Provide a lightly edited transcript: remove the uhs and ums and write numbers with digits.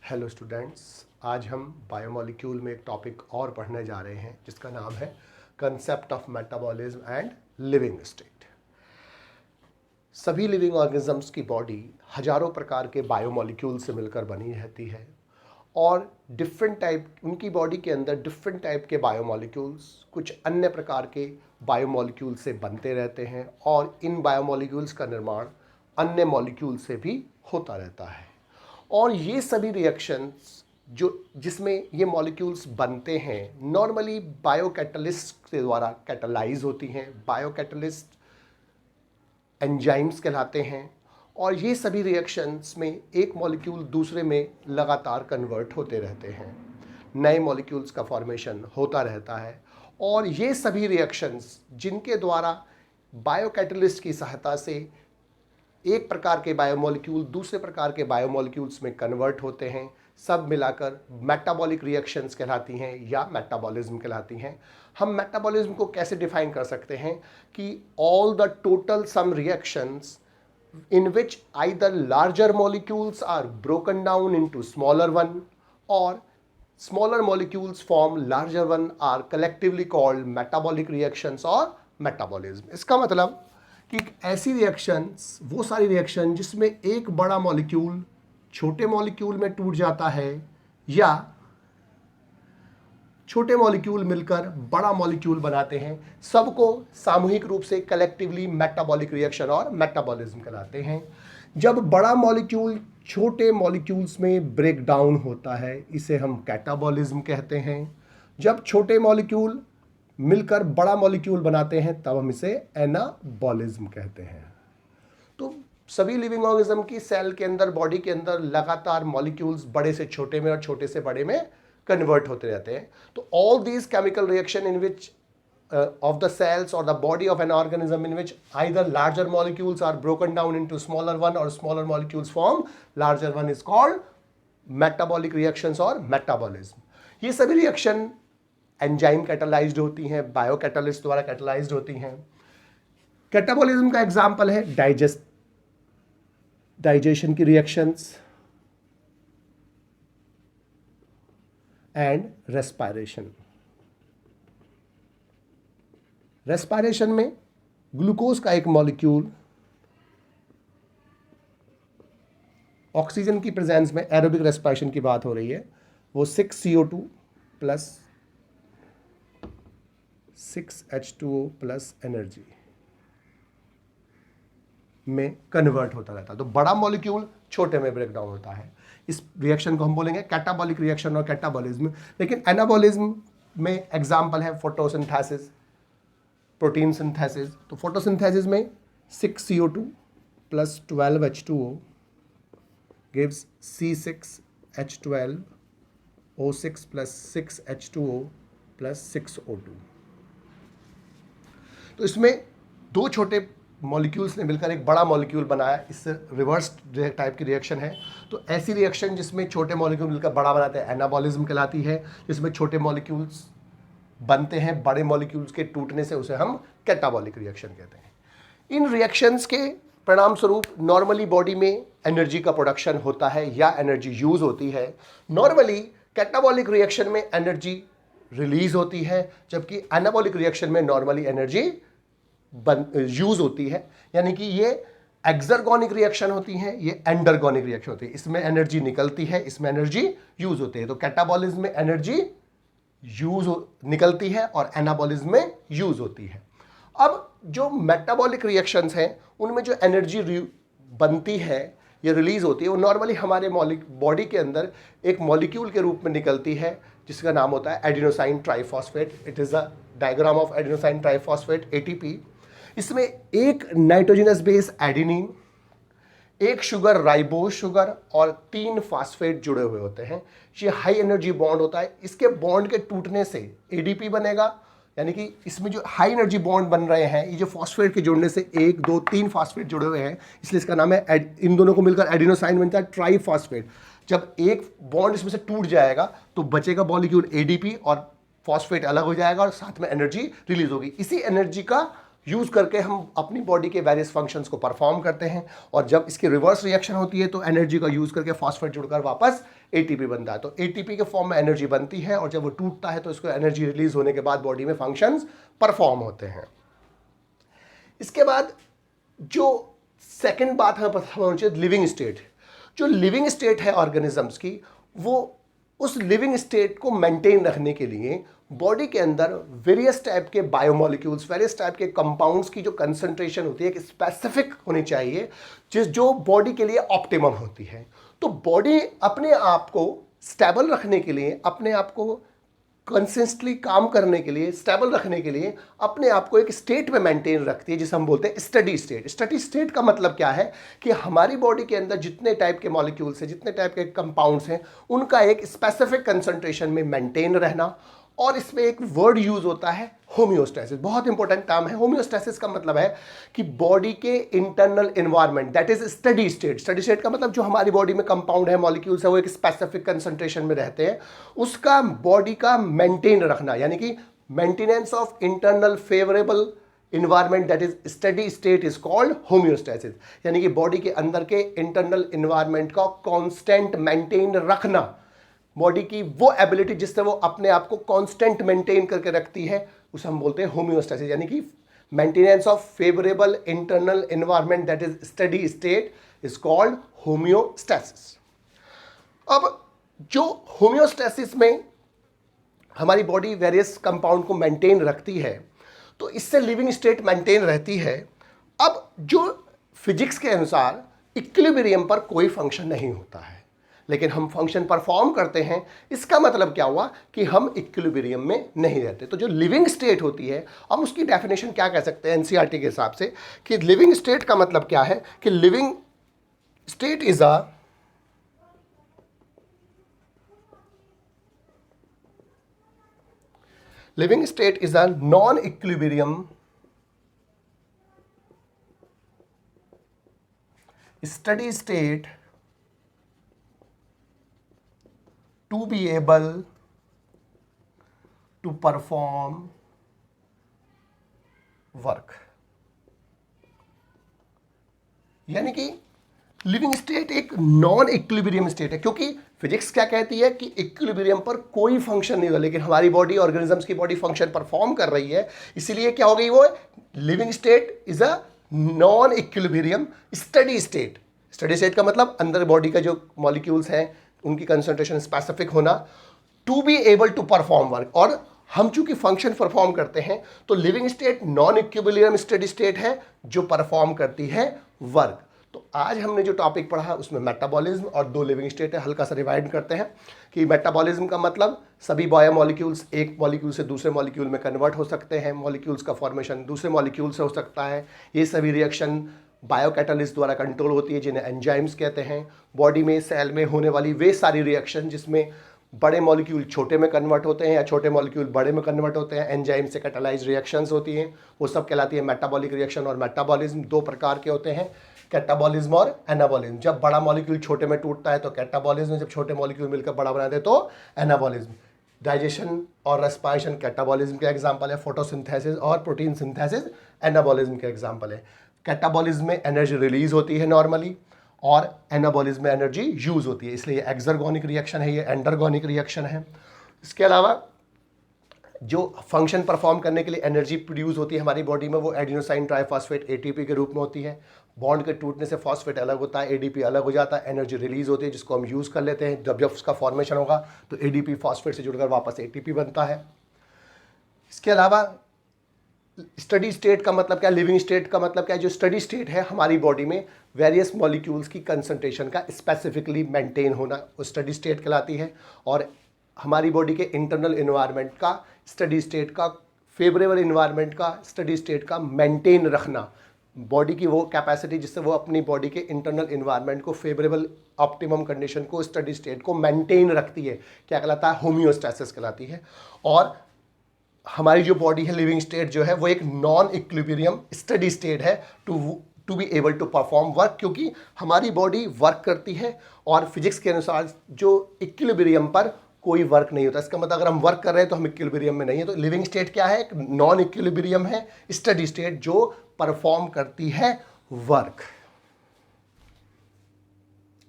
Hello students, आज हम biomolecule में एक टॉपिक और पढ़ने जा रहे हैं जिसका नाम है concept of metabolism and living state. सभी लिविंग ऑर्गेनिजम्स की बॉडी हजारों प्रकार के बायोमोलिक्यूल से मिलकर बनी रहती है और डिफरेंट टाइप उनकी बॉडी के अंदर डिफरेंट टाइप के बायोमोलिक्यूल्स कुछ अन्य प्रकार के बायोमोलिक्यूल से बनते रहते हैं और इन बायोमोलिक्यूल्स का निर्माण अन्य मॉलिक्यूल से भी होता रहता है। और ये सभी रिएक्शंस जो जिसमें ये मॉलिक्यूल्स बनते हैं नॉर्मली बायोकैटलिस्ट के द्वारा कैटलाइज होती हैं। बायोकैटलिस्ट एंजाइम्स कहलाते हैं और ये सभी रिएक्शंस में एक मॉलिक्यूल दूसरे में लगातार कन्वर्ट होते रहते हैं, नए मॉलिक्यूल्स का फॉर्मेशन होता रहता है। और ये सभी रिएक्शंस जिनके द्वारा बायोकैटलिस्ट की सहायता से एक प्रकार के बायोमोलिक्यूल दूसरे प्रकार के बायोमोलिक्यूल्स में कन्वर्ट होते हैं, सब मिलाकर मेटाबॉलिक रिएक्शंस कहलाती हैं या मेटाबॉलिज्म कहलाती हैं। हम मेटाबॉलिज्म को कैसे डिफाइन कर सकते हैं कि all the total sum reactions in which either larger molecules are broken down into smaller one or smaller molecules form larger one are collectively called metabolic reactions or metabolism। इसका मतलब कि ऐसी रिएक्शंस वो सारी रिएक्शन जिसमें एक बड़ा molecule छोटे मॉलिक्यूल में टूट जाता है या छोटे मॉलिक्यूल मिलकर बड़ा मॉलिक्यूल बनाते हैं, सबको सामूहिक रूप से कलेक्टिवली मेटाबॉलिक रिएक्शन और मेटाबॉलिज्म कहलाते हैं। जब बड़ा मॉलिक्यूल छोटे मॉलिक्यूल्स में ब्रेक डाउन होता है इसे हम कैटाबॉलिज्म कहते हैं। जब छोटे मॉलिक्यूल मिलकर बड़ा मॉलिक्यूल बनाते हैं तब हम इसे एनाबॉलिज्म कहते हैं। तो सभी लिविंग ऑर्गेनिज्म की सेल के अंदर बॉडी के अंदर लगातार मॉलिक्यूल्स बड़े से छोटे में और छोटे से बड़े में कन्वर्ट होते रहते हैं। तो all these chemical reaction in which of the cells or the body of an organism in which either larger molecules are broken down into smaller one or smaller molecules form larger one is called metabolic reactions or metabolism। ये सभी reaction enzyme catalysed होती हैं, biocatalyst द्वारा catalysed होती हैं। Catabolism का example है digestion की रिएक्शंस एंड रेस्पायरेशन में ग्लूकोज का एक मॉलिक्यूल ऑक्सीजन की प्रेजेंस में एरोबिक रेस्पिरेशन की बात हो रही है, वो 6CO2 plus 6H2O plus energy में कन्वर्ट होता रहता है। तो बड़ा मॉलिक्यूल छोटे में ब्रेक डाउन होता है। इस रिएक्शन को हम बोलेंगे कैटाबॉलिक रिएक्शन और कैटाबॉलिज्म। लेकिन एनाबॉलिज्म में एग्जांपल है फोटोसिंथेसिस, प्रोटीन सिंथेसिस। तो फोटोसिंथेसिस में 6CO2 plus 12H2O gives C6H12O6 plus 6H2O plus 6O2। तो इसमें दो छोटे मॉलिक्यूल्स ने मिलकर एक बड़ा मॉलिक्यूल बनाया, इससे रिवर्स टाइप की रिएक्शन है। तो ऐसी रिएक्शन जिसमें छोटे मॉलिक्यूल मिलकर बड़ा बनाते हैं एनाबॉलिज्म कहलाती है। जिसमें छोटे मॉलिक्यूल्स बनते हैं बड़े मॉलिक्यूल्स के टूटने से उसे हम कैटाबॉलिक रिएक्शन कहते हैं। इन रिएक्शंस के परिणाम स्वरूप नॉर्मली बॉडी में एनर्जी का प्रोडक्शन होता है या एनर्जी यूज होती है। नॉर्मली कैटाबॉलिक रिएक्शन में एनर्जी रिलीज होती है जबकि एनाबॉलिक रिएक्शन में नॉर्मली एनर्जी यूज होती है। यानी कि ये एक्सर्गोनिक रिएक्शन होती हैं, ये एंडरगोनिक रिएक्शन होती है। इसमें एनर्जी निकलती है, इसमें एनर्जी यूज होती है। तो कैटाबॉलिज्म में एनर्जी निकलती है और एनाबॉलिज्म में यूज होती है। अब जो मेटाबॉलिक रिएक्शंस हैं उनमें जो एनर्जी बनती है या रिलीज होती है वो नॉर्मली हमारे बॉडी के अंदर एक मॉलिक्यूल के रूप में निकलती है जिसका नाम होता है adenosine triphosphate. It is a diagram of adenosine triphosphate ATP। इसमें एक नाइट्रोजनस बेस एडेनिन, एक शुगर राइबोज शुगर और 3 फास्फेट जुड़े हुए होते हैं। ये हाई एनर्जी बॉन्ड होता है। इसके बॉन्ड के टूटने से ADP बनेगा। यानी कि इसमें जो हाई एनर्जी बॉन्ड बन रहे हैं ये जो फास्फेट के जुड़ने से 1 2 3 फास्फेट जुड़े हुए हैं, इसलिए इसका नाम है इन दोनों को मिलकर एडिनोसाइन बनता है ट्राइफॉस्फेट। जब एक बॉन्ड इसमें से टूट जाएगा तो बचेगा मॉलिक्यूल ADP और फॉस्फेट अलग हो जाएगा और साथ में एनर्जी रिलीज होगी। इसी एनर्जी का यूज़ करके हम अपनी बॉडी के वेरियस फंक्शंस को परफॉर्म करते हैं। और जब इसकी रिवर्स रिएक्शन होती है तो एनर्जी का यूज़ करके फॉस्फेट जुड़कर वापस एटीपी बनता है। तो एटीपी के फॉर्म में एनर्जी बनती है और जब वो टूटता है तो इसको एनर्जी रिलीज होने के बाद बॉडी में फंक्शंस परफॉर्म होते हैं। इसके बाद जो सेकंड बात हमें पता होनी चाहिए, लिविंग स्टेट। जो लिविंग स्टेट है ऑर्गेनिजम्स की, वो उस लिविंग स्टेट को मेंटेन रखने के लिए बॉडी के अंदर वेरियस टाइप के बायोमोलिक्यूल्स, वेरियस टाइप के कंपाउंड्स की जो कंसंट्रेशन होती है एक स्पेसिफिक होनी चाहिए, जो बॉडी के लिए ऑप्टिमम होती है। तो बॉडी अपने आप को स्टेबल रखने के लिए, अपने आप को कंसिस्टेंटली काम करने के लिए, स्टेबल रखने के लिए अपने आप को एक स्टेट में मेंटेन रखती है जिसे हम बोलते हैं स्टडी स्टेट। स्टडी स्टेट का मतलब क्या है कि हमारी बॉडी के अंदर जितने टाइप के मॉलिक्यूल्स हैं, जितने टाइप के कंपाउंड्स हैं, उनका एक स्पेसिफिक कंसंट्रेशन में मेंटेन रहना। और इसमें एक वर्ड यूज होता है होम्योस्टैसिस, बहुत इंपॉर्टेंट टर्म है। होम्योस्टैसिस का मतलब है कि बॉडी के internal environment, that is study state. Steady state का मतलब जो हमारी बॉडी में कंपाउंड है, मॉलिक्यूल्स है, वो एक स्पेसिफिक कंसंट्रेशन में रहते हैं, उसका बॉडी का मेंटेन रखना, यानी कि maintenance of internal favourable environment, that is steady state is called homeostasis. यानी कि बॉडी के अंदर के इंटरनल इन्वायरमेंट का कांस्टेंट मेंटेन रखना, बॉडी की वो एबिलिटी जिससे वो अपने आप को कांस्टेंट मेंटेन करके रखती है, उसे हम बोलते हैं होम्योस्टैसिस। यानी कि maintenance of favourable internal environment, that is steady state is called homeostasis. अब जो होम्योस्टैसिस में हमारी बॉडी वेरियस कंपाउंड को मेंटेन रखती है, तो इससे लिविंग स्टेट मेंटेन रहती है। अब जो फिजिक्स के अनुसार इक्विलिब्रियम पर कोई फंक्शन नहीं होता है, लेकिन हम फंक्शन परफॉर्म करते हैं, इसका मतलब क्या हुआ कि हम इक्विलिब्रियम में नहीं रहते। तो जो लिविंग स्टेट होती है, हम उसकी डेफिनेशन क्या कह सकते हैं एनसीईआरटी के हिसाब से, कि लिविंग स्टेट का मतलब क्या है कि living state is a living state is a non-equilibrium steady state to be able to perform work। यानी कि लिविंग स्टेट एक नॉन इक्विलिब्रियम स्टेट है, क्योंकि फिजिक्स क्या कहती है कि इक्विलिब्रियम पर कोई फंक्शन नहीं होगा, लेकिन हमारी बॉडी, ऑर्गेनिजम्स की बॉडी फंक्शन परफॉर्म कर रही है, इसीलिए क्या हो गई वो living state is a non equilibrium steady state. Steady state का मतलब अंदर बॉडी का जो मॉलिक्यूल्स हैं उनकी कंसंट्रेशन स्पेसिफिक होना, to be able to perform work. और हम चूंकि फंक्शन परफॉर्म करते हैं तो living state non equilibrium steady state है जो परफॉर्म करती है वर्क। तो आज हमने जो टॉपिक पढ़ा उसमें मेटाबॉलिज्म और दो लिविंग स्टेट है, हल्का सा रिवाइड करते हैं कि मेटाबॉलिज्म का मतलब सभी बायोमोलिक्यूल्स एक मॉलिक्यूल से दूसरे मॉलिक्यूल में कन्वर्ट हो सकते हैं, मॉलिक्यूल्स का फॉर्मेशन दूसरे मॉलिक्यूल से हो सकता है, ये सभी रिएक्शन बायोकैटालिस्ट द्वारा कंट्रोल होती है जिन्हें एंजाइम्स कहते हैं। बॉडी में, सेल में होने वाली वे सारी रिएक्शन जिसमें बड़े मॉलिक्यूल छोटे में कन्वर्ट होते हैं या छोटे मॉलिक्यूल बड़े में कन्वर्ट होते हैं, एंजाइम से कैटालाइज रिएक्शंस होती हैं, वो सब कहलाती है मेटाबॉलिक रिएक्शन। और मेटाबॉलिज्म दो प्रकार के होते हैं, कैटाबॉलिज्म और एनाबॉलिज्म। जब बड़ा मॉलिक्यूल छोटे में टूटता है तो कैटाबॉलिज्म, जब छोटे मॉलिक्यूल मिलकर बड़ा बना दे तो एनाबॉलिज्म। डाइजेशन और रेस्पिरेशन कैटाबॉलिज्म के एग्जांपल है, फोटोसिंथेसिस और प्रोटीन सिंथेसिस एनाबॉलिज्म के एग्जांपल है। कैटाबॉलिज्म में एनर्जी रिलीज होती है नॉर्मली, और एनाबॉलिज्म में एनर्जी यूज होती है, इसलिए एक्सर्गोनिक रिएक्शन है, ये एंडरगोनिक रिएक्शन है। इसके अलावा जो फंक्शन परफॉर्म करने के लिए एनर्जी प्रोड्यूस होती है हमारी बॉडी में, वो एडिनोसाइन ट्राइफॉस्फेट एटीपी के रूप में होती है। बॉन्ड के टूटने से फॉस्फेट अलग होता है, एडीपी अलग हो जाता है, एनर्जी रिलीज होती है जिसको हम यूज़ कर लेते हैं। जब उसका फॉर्मेशन होगा तो एडीपी फॉस्फेट से जुड़कर वापस एटीपी बनता है। इसके अलावा स्टडी स्टेट का मतलब क्या, लिविंग स्टेट का मतलब क्या है, जो स्टडी स्टेट है हमारी बॉडी में वेरियस मॉलिक्यूल्स की कंसंट्रेशन का स्पेसिफिकली मेंटेन होना, वो स्टडी स्टेट कहलाती है। और हमारी बॉडी के इंटरनल इन्वायरमेंट का, स्टडी स्टेट का, फेवरेबल इन्वायरमेंट का, स्टडी स्टेट का मेंटेन रखना, बॉडी की वो कैपेसिटी जिससे वो अपनी बॉडी के इंटरनल इन्वायरमेंट को, फेवरेबल ऑप्टिमम कंडीशन को, स्टडी स्टेट को मेंटेन रखती है, क्या कहलाता है, होम्योस्टैसिस कहलाती है। और हमारी जो बॉडी है, लिविंग स्टेट जो है वो एक नॉन इक्विलिब्रियम स्टडी स्टेट है to be able to perform work, क्योंकि हमारी बॉडी वर्क करती है और फिजिक्स के अनुसार जो इक्विलिब्रियम पर कोई वर्क नहीं होता। इसका मतलब अगर हम वर्क कर रहे हैं तो हम इक्विलिब्रियम में नहीं है। तो लिविंग स्टेट क्या है? एक नॉन इक्विलिब्रियम है, स्टडी स्टेट जो परफॉर्म करती है वर्क।